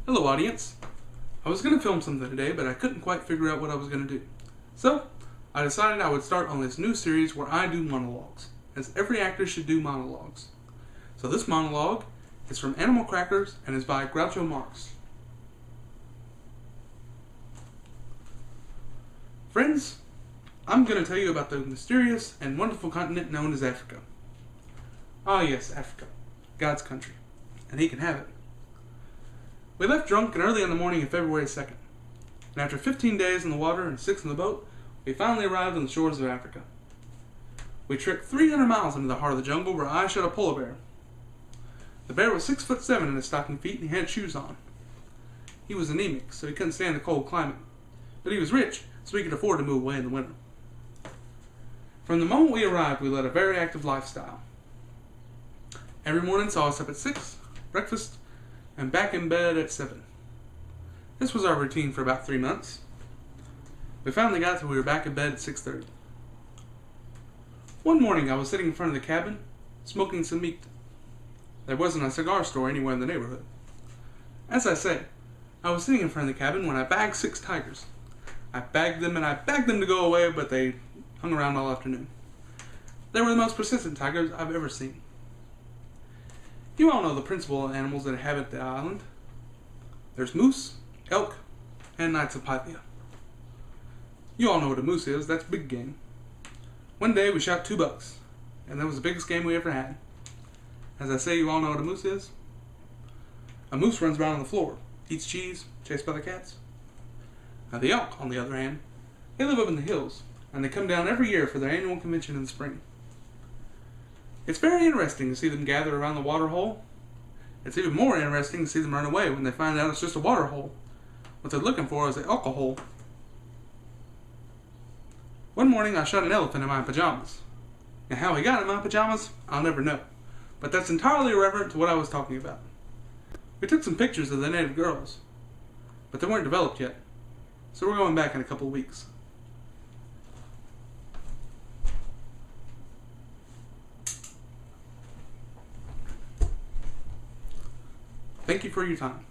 Hello audience. I was going to film something today, but I couldn't quite figure out what I was going to do. So, I decided I would start on this new series where I do monologues, as every actor should do monologues. So this monologue is from Animal Crackers and is by Groucho Marx. Friends, I'm going to tell you about the mysterious and wonderful continent known as Africa. Ah yes, Africa, God's country, and he can have it. We left drunk and early in the morning of February 2nd, and after 15 days in the water and 6 in the boat, we finally arrived on the shores of Africa. We trekked 300 miles into the heart of the jungle where I shot a polar bear. The bear was 6'7" in his stocking feet and he had shoes on. He was anemic, so he couldn't stand the cold climate, but he was rich, so he could afford to move away in the winter. From the moment we arrived, we led a very active lifestyle. Every morning saw us up at 6, breakfast, and back in bed at 7. This was our routine for about 3 months. We finally got till we were back in bed at 6:30. One morning I was sitting in front of the cabin, smoking some meat. There wasn't a cigar store anywhere in the neighborhood. As I say, I was sitting in front of the cabin when I bagged 6 tigers. I bagged them and I begged them to go away, but they hung around all afternoon. They were the most persistent tigers I've ever seen. You all know the principal animals that inhabit the island. There's moose, elk, and knights of Pythia. You all know what a moose is, that's big game. One day we shot 2 bucks, and that was the biggest game we ever had. As I say, you all know what a moose is? A moose runs around on the floor, eats cheese, chased by the cats. Now the elk, on the other hand, they live up in the hills, and they come down every year for their annual convention in the spring. It's very interesting to see them gather around the water hole. It's even more interesting to see them run away when they find out it's just a water hole. What they're looking for is an alcohol. One morning I shot an elephant in my pajamas. Now how he got in my pajamas, I'll never know. But that's entirely irrelevant to what I was talking about. We took some pictures of the native girls, but they weren't developed yet. So we're going back in a couple of weeks. Thank you for your time.